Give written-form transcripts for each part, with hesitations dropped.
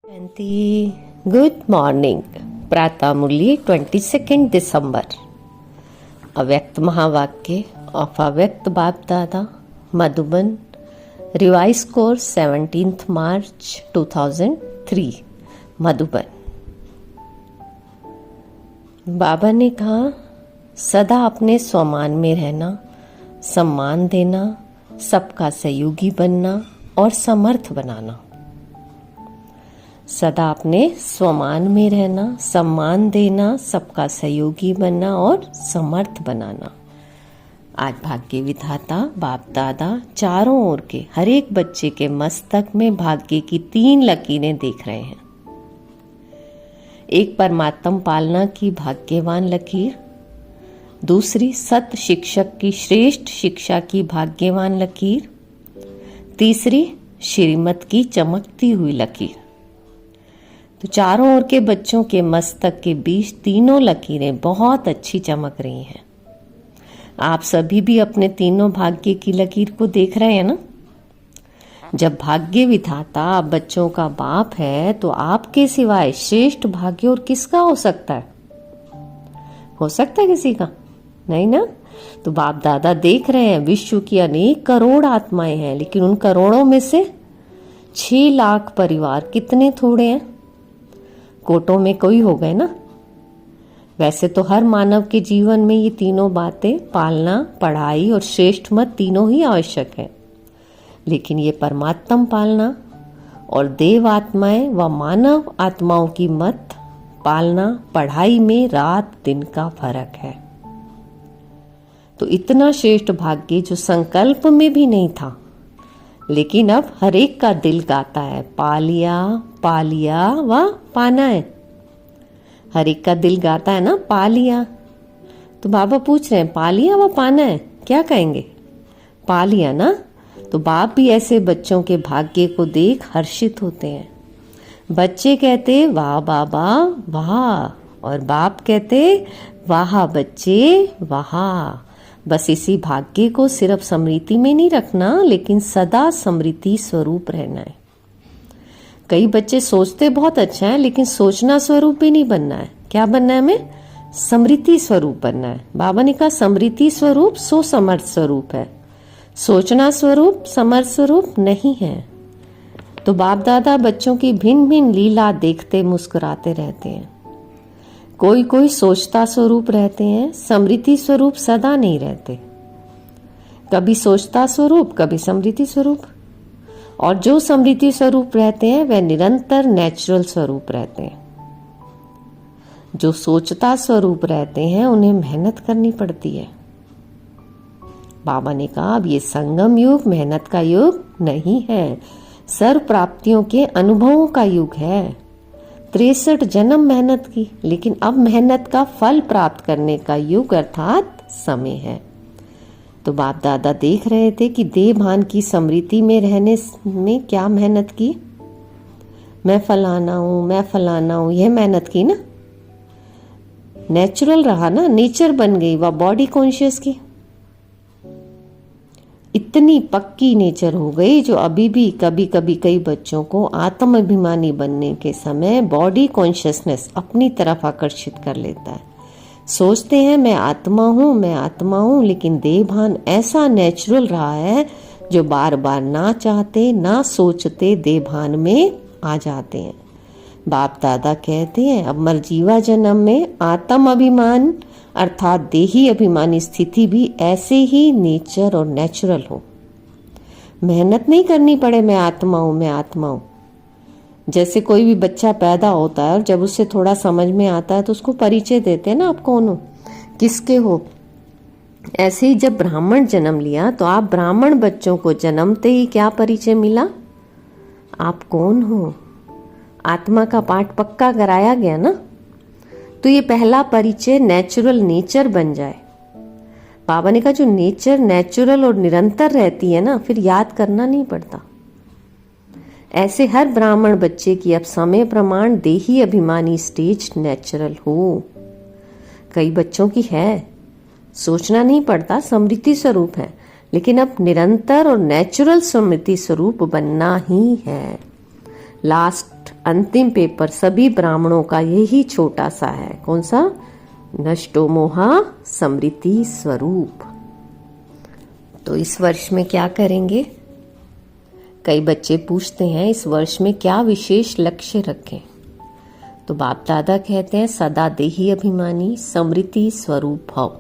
जयंती, good morning. प्रातः मूल्य 22 दिसंबर। अव्यक्त महावाक्य ऑफ अव्यक्त बाप दादा मधुबन। रिवाइज कोर्स 17 मार्च 2003 मधुबन। बाबा ने कहा, सदा अपने स्वमान में रहना, सम्मान देना, सबका सहयोगी बनना और समर्थ बनाना। सदा अपने स्वमान में रहना, सम्मान देना, सबका सहयोगी बनना और समर्थ बनाना। आज भाग्य विधाता बाप दादा चारों ओर के हर एक बच्चे के मस्तक में भाग्य की 3 लकीरें देख रहे हैं। एक परमात्म पालना की भाग्यवान लकीर, दूसरी सत्य शिक्षक की श्रेष्ठ शिक्षा की भाग्यवान लकीर, तीसरी श्रीमत की चमकती हुई लकीर। तो चारों ओर के बच्चों के मस्तक के बीच तीनों लकीरें बहुत अच्छी चमक रही हैं। आप सभी भी अपने तीनों भाग्य की लकीर को देख रहे हैं ना। जब भाग्य विधाता आप बच्चों का बाप है तो आपके सिवाय श्रेष्ठ भाग्य और किसका हो सकता है? हो सकता है किसी का? नहीं ना। तो बाप दादा देख रहे हैं विश्व की अनेक करोड़ आत्माएं हैं, लेकिन उन करोड़ों में से 6 लाख परिवार कितने थोड़े हैं। कोटों में कोई हो गए ना। वैसे तो हर मानव के जीवन में ये तीनों बातें पालना, पढ़ाई और श्रेष्ठ मत तीनों ही आवश्यक है, लेकिन ये परमात्म पालना और देव आत्माएं व मानव आत्माओं की मत पालना, पढ़ाई में रात दिन का फर्क है। तो इतना श्रेष्ठ भाग्य जो संकल्प में भी नहीं था, लेकिन अब हर एक का दिल गाता है, पालिया पालिया व पाना है। हर एक का दिल गाता है ना, पालिया। तो बाबा पूछ रहे हैं, पालिया व पाना है, क्या कहेंगे? पालिया ना। तो बाप भी ऐसे बच्चों के भाग्य को देख हर्षित होते हैं। बच्चे कहते वाह बाबा वाह, और बाप कहते वाह बच्चे वाह। बस इसी भाग्य को सिर्फ स्मृति में नहीं रखना, लेकिन सदा स्मृति स्वरूप रहना है। कई बच्चे सोचते बहुत अच्छा है, लेकिन सोचना स्वरूप भी नहीं बनना है। क्या बनना है? हमें स्मृति स्वरूप बनना है। बाबा ने कहा स्मृति स्वरूप सो समर्थ स्वरूप है, सोचना स्वरूप समर्थ स्वरूप नहीं है। तो बाप दादा बच्चों की भिन्न भिन्न लीला देखते मुस्कुराते रहते हैं। कोई कोई सोचता स्वरूप रहते हैं, स्मृति स्वरूप सदा नहीं रहते। कभी सोचता स्वरूप, कभी स्मृति स्वरूप। और जो स्मृति स्वरूप रहते हैं वह निरंतर नेचुरल स्वरूप रहते हैं। जो सोचता स्वरूप रहते हैं उन्हें मेहनत करनी पड़ती है। बाबा ने कहा अब ये संगम युग मेहनत का युग नहीं है, सर्व प्राप्तियों के अनुभवों का युग है। 63 जन्म मेहनत की, लेकिन अब मेहनत का फल प्राप्त करने का युग अर्थात समय है। तो बाप दादा देख रहे थे कि देह भान की स्मृति में रहने में क्या मेहनत की। मैं फलाना हूं, यह मेहनत की ना। नेचुरल रहा ना, नेचर बन गई वह बॉडी कॉन्शियस की। इतनी पक्की नेचर हो गई जो अभी भी कभी कभी कई बच्चों को आत्म अभिमानी बनने के समय बॉडी कॉन्शियसनेस अपनी तरफ आकर्षित कर लेता है। सोचते हैं मैं आत्मा हूं, लेकिन देह भान ऐसा नेचुरल रहा है जो बार बार ना चाहते ना सोचते देह भान में आ जाते हैं। बाप दादा कहते हैं अब मरजीवा जन्म में आत्म अभिमान अर्थात देही अभिमानी स्थिति भी ऐसे ही नेचर और नेचुरल हो। मेहनत नहीं करनी पड़े मैं आत्मा हूं। जैसे कोई भी बच्चा पैदा होता है और जब उससे थोड़ा समझ में आता है तो उसको परिचय देते हैं ना, आप कौन हो, किसके हो। ऐसे ही जब ब्राह्मण जन्म लिया तो आप ब्राह्मण बच्चों को जन्मते ही क्या परिचय मिला? आप कौन हो। आत्मा का पाठ पक्का कराया गया ना। तो ये पहला परिचय नेचुरल नेचर बन जाए। बाबा ने कहा जो नेचर नेचुरल और निरंतर रहती है ना, फिर याद करना नहीं पड़ता। ऐसे हर ब्राह्मण बच्चे की अब समय प्रमाण देही अभिमानी स्टेज नेचुरल हो। कई बच्चों की है, सोचना नहीं पड़ता, स्मृति स्वरूप है, लेकिन अब निरंतर और नेचुरल स्मृति स्वरूप बनना ही है। लास्ट लास्ट अंतिम पेपर सभी ब्राह्मणों का यही छोटा सा है। कौन सा? नष्टो मोहा समृद्धि स्वरूप। तो इस वर्ष में क्या करेंगे? कई बच्चे पूछते हैं इस वर्ष में क्या विशेष लक्ष्य रखें। तो बाप दादा कहते हैं सदा देही अभिमानी समृद्धि स्वरूप भव।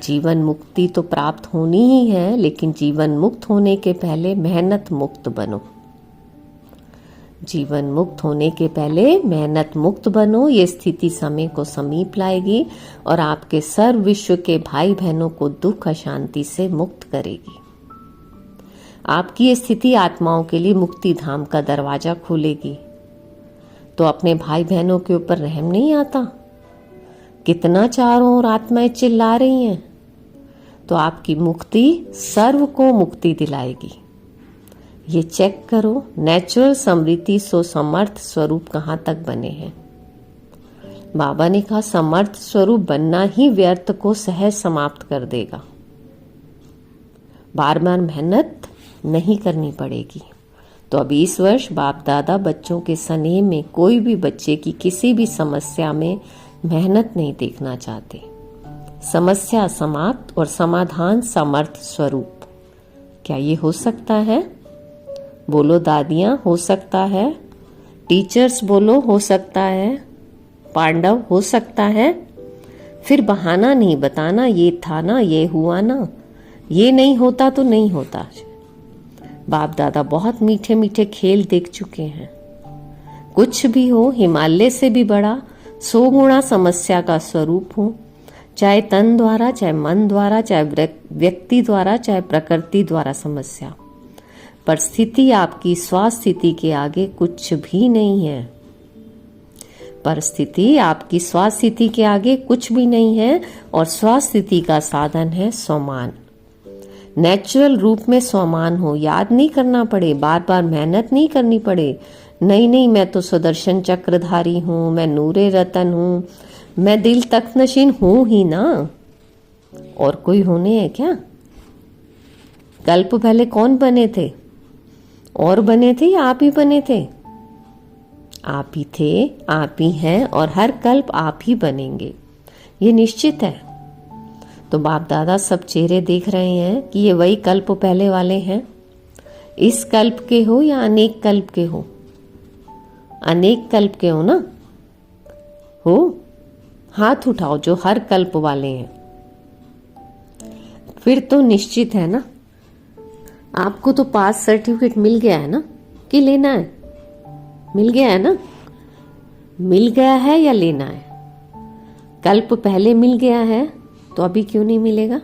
जीवन मुक्ति तो प्राप्त होनी ही है, लेकिन जीवन मुक्त होने के पहले मेहनत मुक्त बनो। जीवन मुक्त होने के पहले मेहनत मुक्त बनो। ये स्थिति समय को समीप लाएगी और आपके सर्व विश्व के भाई बहनों को दुख अशांति से मुक्त करेगी। आपकी ये स्थिति आत्माओं के लिए मुक्ति धाम का दरवाजा खोलेगी। तो अपने भाई बहनों के ऊपर रहम नहीं आता? कितना चारों ओर आत्माएं चिल्ला रही हैं। तो आपकी मुक्ति सर्व को मुक्ति दिलाएगी। ये चेक करो, नेचुरल समृद्धि सो समर्थ स्वरूप कहाँ तक बने हैं। बाबा ने कहा समर्थ स्वरूप बनना ही व्यर्थ को सहज समाप्त कर देगा। बार बार मेहनत नहीं करनी पड़ेगी। तो अभी इस वर्ष बाप दादा बच्चों के स्नेह में कोई भी बच्चे की किसी भी समस्या में मेहनत नहीं देखना चाहते। समस्या समाप्त और समाधान समर्थ स्वरूप। क्या ये हो सकता है? बोलो दादियां, हो सकता है। टीचर्स बोलो, हो सकता है। पांडव, हो सकता है। फिर बहाना नहीं बताना, ये था ना, ये हुआ ना, ये नहीं होता तो नहीं होता। बाप दादा बहुत मीठे मीठे खेल देख चुके हैं। कुछ भी हो, हिमालय से भी बड़ा 100 गुणा समस्या का स्वरूप हो, चाहे तन द्वारा, चाहे मन द्वारा, चाहे व्यक्ति द्वारा, चाहे प्रकृति द्वारा समस्या, पर स्थिति आपकी स्वास्थ्य के आगे कुछ भी नहीं है। परिस्थिति आपकी स्वास्थ्य के आगे कुछ भी नहीं है और स्वास्थ्य का साधन है स्वमान। नेचुरल रूप में स्वमान हो, याद नहीं करना पड़े, बार बार मेहनत नहीं करनी पड़े। नहीं, मैं तो सुदर्शन चक्रधारी हूं, मैं नूरे रतन हूं, मैं दिल तख्त नशीन हूं ही ना। और कोई होने है क्या? कल्प पहले कौन बने थे? और बने थे या आप ही बने थे? आप ही थे, आप ही हैं और हर कल्प आप ही बनेंगे, ये निश्चित है। तो बाप दादा सब चेहरे देख रहे हैं कि ये वही कल्प पहले वाले हैं। इस कल्प के हो या अनेक कल्प के हो? अनेक कल्प के हो ना? हो? हाथ उठाओ जो हर कल्प वाले हैं। फिर तो निश्चित है ना, आपको तो पास सर्टिफिकेट मिल गया है ना, कि लेना है? मिल गया है ना? मिल गया है या लेना है? कल्प पहले मिल गया है तो अभी क्यों नहीं मिलेगा?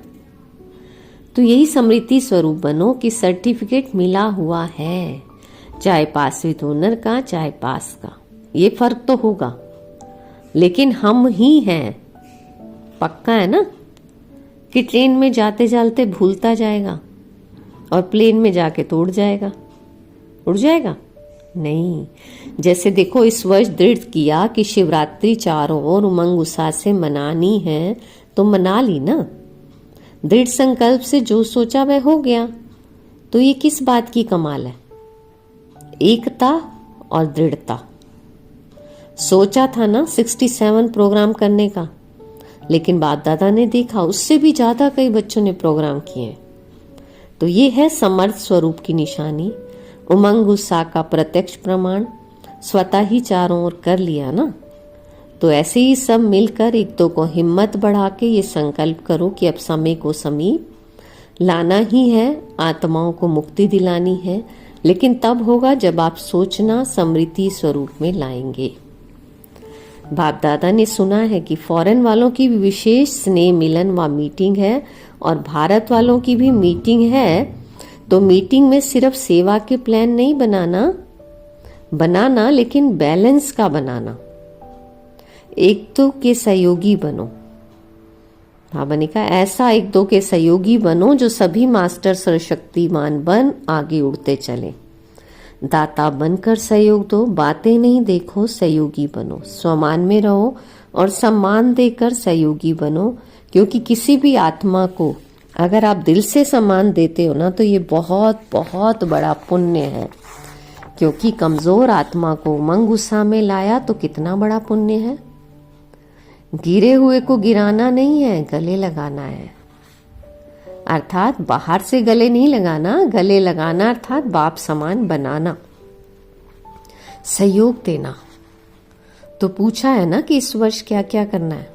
तो यही समृद्धि स्वरूप बनो कि सर्टिफिकेट मिला हुआ है, चाहे पास विद ऑनर का, चाहे पास का। ये फर्क तो होगा, लेकिन हम ही हैं। पक्का है ना कि ट्रेन में जाते जाते भूलता जाएगा और प्लेन में जाके तो उड़ जाएगा? उड़ जाएगा? नहीं। जैसे देखो इस वर्ष दृढ़ किया कि शिवरात्रि चारों ओर उमंग उत्साह से मनानी है, तो मना ली ना। दृढ़ संकल्प से जो सोचा वह हो गया। तो ये किस बात की कमाल है? एकता और दृढ़ता। सोचा था ना 67 प्रोग्राम करने का, लेकिन बाप दादा ने देखा उससे भी ज्यादा कई बच्चों ने प्रोग्राम किए। तो ये है समर्थ स्वरूप की निशानी, उमंग उत्साह का प्रत्यक्ष प्रमाण। स्वतः ही चारों ओर कर लिया ना। तो ऐसे ही सब मिलकर एक दो को हिम्मत बढ़ा के ये संकल्प करो कि अब समय को समीप लाना ही है, आत्माओं को मुक्ति दिलानी है। लेकिन तब होगा जब आप सोचना समृद्धि स्वरूप में लाएंगे। बाप दादा ने सुना है कि फॉरेन वालों की भी विशेष स्नेह मिलन व मीटिंग है और भारत वालों की भी मीटिंग है। तो मीटिंग में सिर्फ सेवा के प्लान नहीं बनाना, लेकिन बैलेंस का बनाना। एक दो के सहयोगी बनो। बाबा ने कहा ऐसा एक दो के सहयोगी बनो जो सभी मास्टर सर्वशक्तिमान बन आगे उड़ते चले। दाता बनकर सहयोग दो, बातें नहीं देखो, सहयोगी बनो। स्वमान में रहो और सम्मान देकर सहयोगी बनो, क्योंकि किसी भी आत्मा को अगर आप दिल से सम्मान देते हो ना, तो ये बहुत बहुत बड़ा पुण्य है। क्योंकि कमजोर आत्मा को उमंग गुस्सा में लाया तो कितना बड़ा पुण्य है। गिरे हुए को गिराना नहीं है, गले लगाना है। अर्थात बाहर से गले नहीं लगाना, गले लगाना अर्थात बाप समान बनाना, सहयोग देना। तो पूछा है ना कि इस वर्ष क्या क्या करना है?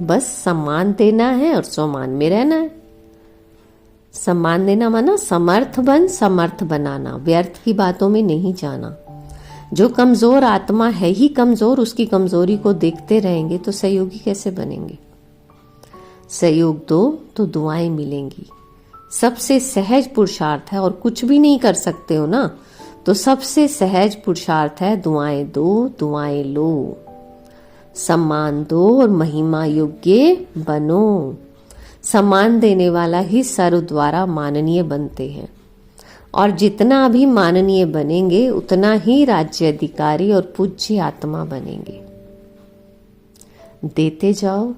बस सम्मान देना है और सम्मान में रहना है। सम्मान देना माना समर्थ बन, समर्थ बनाना, व्यर्थ की बातों में नहीं जाना। जो कमजोर आत्मा है ही कमजोर, उसकी कमजोरी को देखते रहेंगे तो सहयोगी कैसे बनेंगे? सहयोग दो तो दुआएं मिलेंगी। सबसे सहज पुरुषार्थ है, और कुछ भी नहीं कर सकते हो ना, तो सबसे सहज पुरुषार्थ है दुआएं दो, दुआएं लो, सम्मान दो और महिमा योग्य बनो। सम्मान देने वाला ही सर्व द्वारा माननीय बनते हैं, और जितना भी माननीय बनेंगे उतना ही राज्य अधिकारी और पूज्य आत्मा बनेंगे। देते जाओ,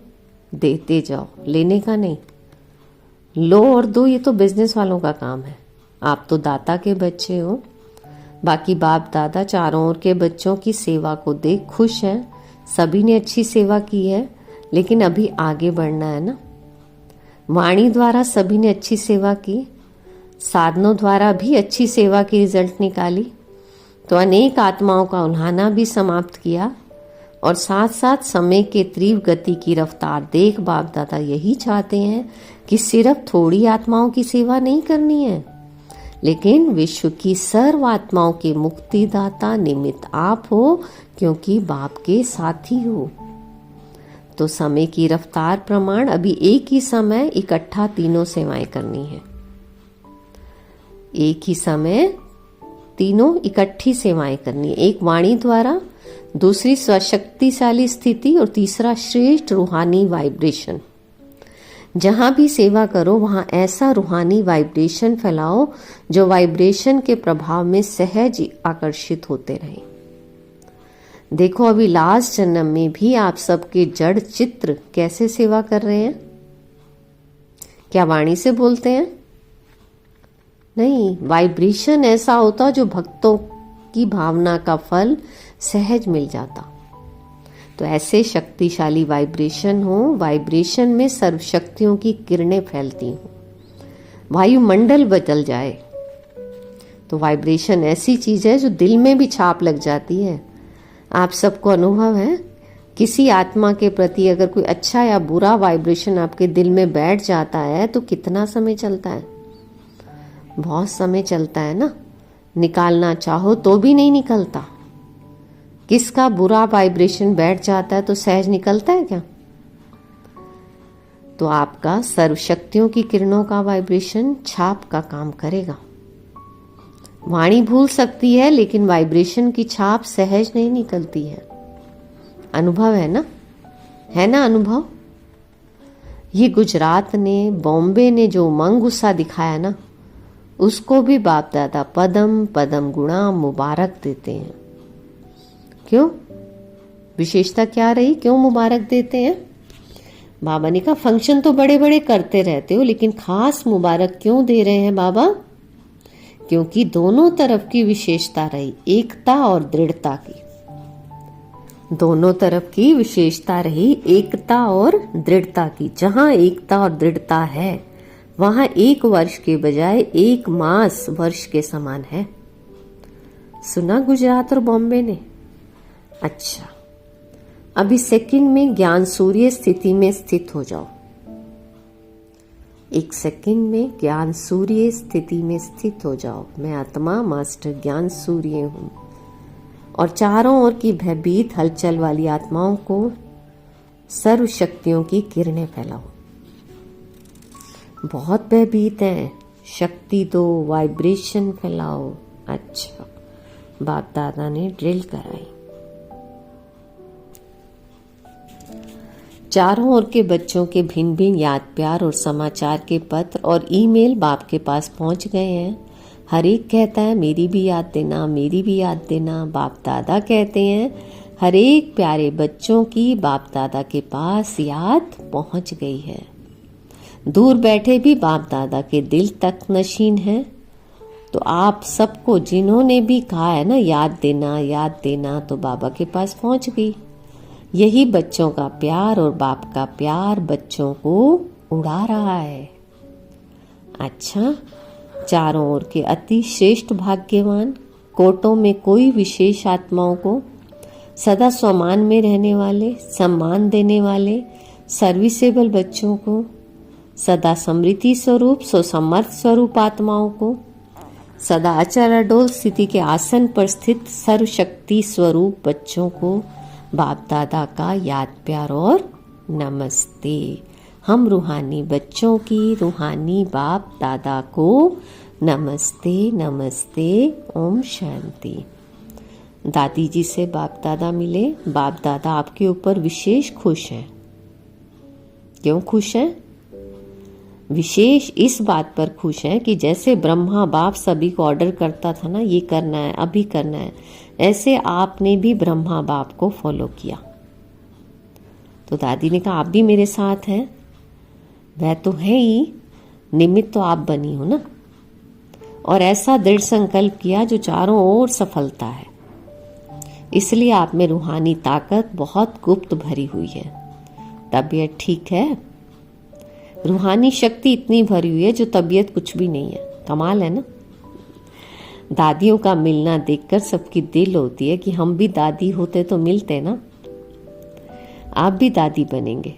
देते जाओ, लेने का नहीं। लो और दो, ये तो बिजनेस वालों का काम है। आप तो दाता के बच्चे हो। बाकी बाप दादा चारों ओर के बच्चों की सेवा को देख खुश हैं। सभी ने अच्छी सेवा की है, लेकिन अभी आगे बढ़ना है ना। वाणी द्वारा सभी ने अच्छी सेवा की, साधनों द्वारा भी अच्छी सेवा की रिजल्ट निकाली, तो अनेक आत्माओं का उल्हाना भी समाप्त किया, और साथ साथ समय के तीव्र गति की रफ्तार देख बाप दादा यही चाहते हैं कि सिर्फ थोड़ी आत्माओं की सेवा नहीं करनी है, लेकिन विश्व की सर्व आत्माओं के मुक्तिदाता निमित्त आप हो, क्योंकि बाप के साथी हो। तो समय की रफ्तार प्रमाण अभी एक ही समय इकट्ठा तीनों सेवाएं करनी है। एक ही समय तीनों इकट्ठी सेवाएं करनी है। एक वाणी द्वारा, दूसरी स्वशक्तिशाली स्थिति, और तीसरा श्रेष्ठ रूहानी वाइब्रेशन। जहां भी सेवा करो वहां ऐसा रूहानी वाइब्रेशन फैलाओ जो वाइब्रेशन के प्रभाव में सहज आकर्षित होते रहें। देखो अभी लास्ट जन्म में भी आप सबके जड़ चित्र कैसे सेवा कर रहे हैं। क्या वाणी से बोलते हैं? नहीं, वाइब्रेशन ऐसा होता जो भक्तों की भावना का फल सहज मिल जाता। तो ऐसे शक्तिशाली वाइब्रेशन हो, वाइब्रेशन में सर्व शक्तियों की किरणें फैलती हो, वायुमंडल बदल जाए। तो वाइब्रेशन ऐसी चीज है जो दिल में भी छाप लग जाती है। आप सबको अनुभव है, किसी आत्मा के प्रति अगर कोई अच्छा या बुरा वाइब्रेशन आपके दिल में बैठ जाता है तो कितना समय चलता है? बहुत समय चलता है ना। निकालना चाहो तो भी नहीं निकलता। किसका बुरा वाइब्रेशन बैठ जाता है तो सहज निकलता है क्या? तो आपका सर्वशक्तियों की किरणों का वाइब्रेशन छाप का काम करेगा। वाणी भूल सकती है, लेकिन वाइब्रेशन की छाप सहज नहीं निकलती है। अनुभव है ना? है ना अनुभव? ये गुजरात ने, बॉम्बे ने जो उमंग गुस्सा दिखाया ना, उसको भी बाप दादा पदम पदम गुणा मुबारक देते हैं। क्यों? विशेषता क्या रही? क्यों मुबारक देते हैं? बाबा ने कहा फंक्शन तो बड़े बड़े करते रहते हो, लेकिन खास मुबारक क्यों दे रहे हैं बाबा? क्योंकि दोनों तरफ की विशेषता रही, एकता और दृढ़ता की। दोनों तरफ की विशेषता रही, एकता और दृढ़ता की। जहां एकता और दृढ़ता है वहां एक वर्ष के बजाय एक मास वर्ष के समान है। सुना गुजरात और बॉम्बे ने? अच्छा, अभी सेकंड में ज्ञान सूर्य स्थिति में स्थित हो जाओ। एक सेकंड में ज्ञान सूर्य स्थिति में स्थित हो जाओ। मैं आत्मा मास्टर ज्ञान सूर्य हूं, और चारों ओर की भयभीत हलचल वाली आत्माओं को सर्व शक्तियों की किरणें फैलाओ। बहुत भयभीत है, शक्ति दो, वाइब्रेशन फैलाओ। अच्छा, बाप दादा ने ड्रिल कराई। चारों ओर के बच्चों के भिन्न भिन्न याद प्यार और समाचार के पत्र और ईमेल बाप के पास पहुंच गए हैं। हर एक कहता है मेरी भी याद देना, मेरी भी याद देना। बाप दादा कहते हैं हर एक प्यारे बच्चों की बाप दादा के पास याद पहुंच गई है। दूर बैठे भी बाप दादा के दिल तक नशीन है, तो आप सबको जिन्होंने भी कहा है ना याद देना, तो बाबा के पास पहुंच गई। यही बच्चों का प्यार और बाप का प्यार बच्चों को उड़ा रहा है। अच्छा, चारों ओर के अति श्रेष्ठ भाग्यवान, कोटों में कोई विशेष आत्माओं को, सदा स्वमान में रहने वाले, सम्मान देने वाले, सर्विसेबल बच्चों को, सदा समृद्धि स्वरूप सुसमर्थ स्वरूप आत्माओं को, सदा अचल अडोल स्थिति के आसन पर स्थित सर्वशक्ति स्वरूप बच्चों को बाप दादा का याद प्यार और नमस्ते। हम रूहानी बच्चों की रूहानी बाप दादा को नमस्ते नमस्ते। ओम शांति। दादी जी से बाप दादा मिले। बाप दादा आपके ऊपर विशेष खुश हैं। क्यों खुश हैं? विशेष इस बात पर खुश हैं कि जैसे ब्रह्मा बाप सभी को ऑर्डर करता था ना, ये करना है, अभी करना है, ऐसे आपने भी ब्रह्मा बाप को फॉलो किया। तो दादी ने कहा आप भी मेरे साथ हैं। वह तो है ही, निमित्त तो आप बनी हो ना। और ऐसा दृढ़ संकल्प किया जो चारों ओर सफलता है। इसलिए आप में रूहानी ताकत बहुत गुप्त भरी हुई है। तबीयत ठीक है? रूहानी शक्ति इतनी भरी हुई है जो तबीयत कुछ भी नहीं है। कमाल है ना। दादियों का मिलना देखकर सबकी दिल होती है कि हम भी दादी होते तो मिलते ना। आप भी दादी बनेंगे।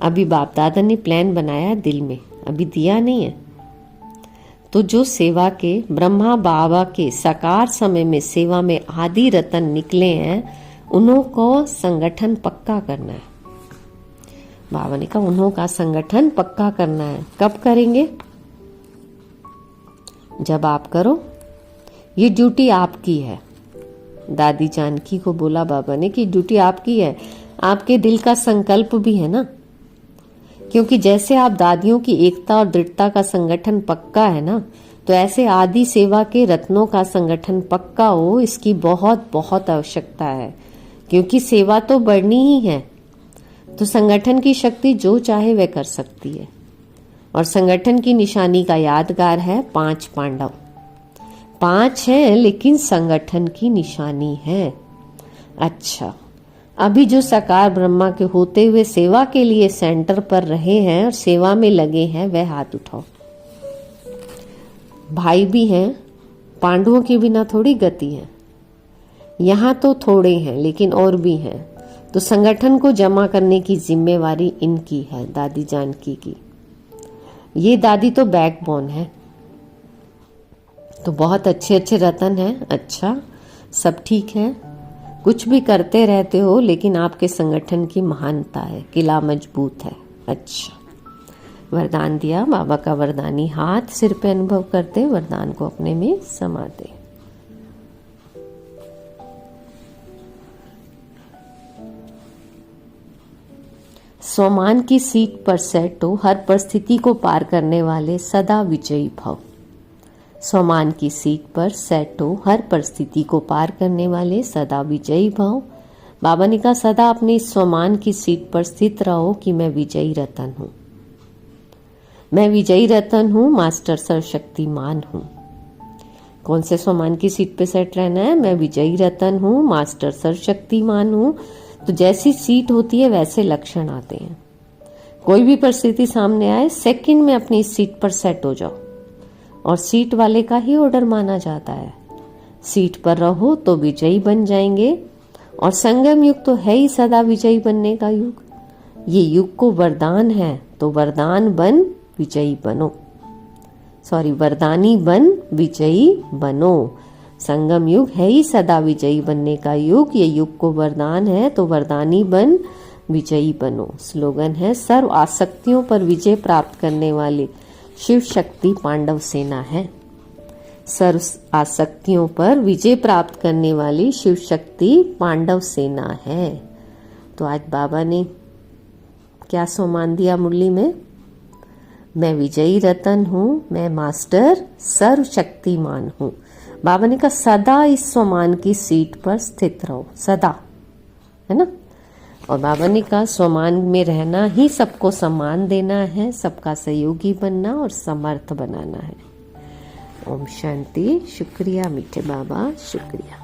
अभी बाप दादा ने प्लान बनाया दिल में, अभी दिया नहीं है। तो जो सेवा के ब्रह्मा बाबा के साकार समय में सेवा में आदि रतन निकले हैं, उन्हों को संगठन पक्का करना है। बाबा ने कहा उन्हों का संगठन पक्का करना है। कब करेंगे? जब आप करो। ये ड्यूटी आपकी है। दादी जानकी को बोला बाबा ने कि ड्यूटी आपकी है। आपके दिल का संकल्प भी है ना। क्योंकि जैसे आप दादियों की एकता और दृढ़ता का संगठन पक्का है ना, तो ऐसे आदि सेवा के रत्नों का संगठन पक्का हो, इसकी बहुत बहुत आवश्यकता है। क्योंकि सेवा तो बढ़नी ही है, तो संगठन की शक्ति जो चाहे वह कर सकती है। और संगठन की निशानी का यादगार है 5 पांडव। 5 है लेकिन संगठन की निशानी है। अच्छा, अभी जो साकार ब्रह्मा के होते हुए सेवा के लिए सेंटर पर रहे हैं और सेवा में लगे हैं, वह हाथ उठाओ। भाई भी हैं, पांडवों के बिना थोड़ी गति है। यहाँ तो थोड़े हैं लेकिन और भी हैं। तो संगठन को जमा करने की जिम्मेवारी इनकी है, दादी जानकी की। ये दादी तो बैकबोन है। तो बहुत अच्छे अच्छे रतन हैं। अच्छा, सब ठीक है। कुछ भी करते रहते हो लेकिन आपके संगठन की महानता है, किला मजबूत है। अच्छा, वरदान दिया। बाबा का वरदानी हाथ सिर पे अनुभव करते वरदान को अपने में समाते। स्वमान की सीट पर सेट हो, हर परिस्थिति को पार करने वाले सदा विजयी भव। स्वमान की सीट पर सेट हो, हर परिस्थिति को पार करने वाले सदा विजयी भव। बाबा ने कहा सदा अपनी स्वमान की सीट पर स्थित रहो कि मैं विजयी रतन हूं। मैं विजयी रतन हूं, मास्टर सर्वशक्तिमान हूं। कौन से स्वमान की सीट पे सेट रहना है? मैं विजयी रतन हूं, मास्टर सर्वशक्तिमान हूं। तो जैसी सीट होती है वैसे लक्षण आते हैं। कोई भी परिस्थिति सामने आए, सेकंड में अपनी सीट पर सेट हो जाओ। और सीट वाले का ही ऑर्डर माना जाता है। सीट पर रहो तो विजयी बन जाएंगे। और संगम युग तो है ही सदा विजयी बनने का युग। ये युग को वरदान है, तो वरदान बन विजयी बनो। वरदानी बन विजयी बनो। संगम युग है ही सदा विजयी बनने का युग। ये युग को वरदान है, तो वरदानी बन विजयी बनो। स्लोगन है सर्व आसक्तियों पर विजय प्राप्त करने वाली शिव शक्ति पांडव सेना है। सर्व आसक्तियों पर विजय प्राप्त करने वाली शिव शक्ति पांडव सेना है। तो आज बाबा ने क्या सम्मान दिया मुरली में? मैं विजयी रतन हूं, मैं मास्टर सर्वशक्तिमान हूं। बाबा ने कहा सदा इस स्वमान की सीट पर स्थित रहो, सदा, है ना। और बाबा ने कहा स्वमान में रहना ही सबको सम्मान देना है, सबका सहयोगी बनना और समर्थ बनाना है। ओम शांति। शुक्रिया मीठे बाबा, शुक्रिया।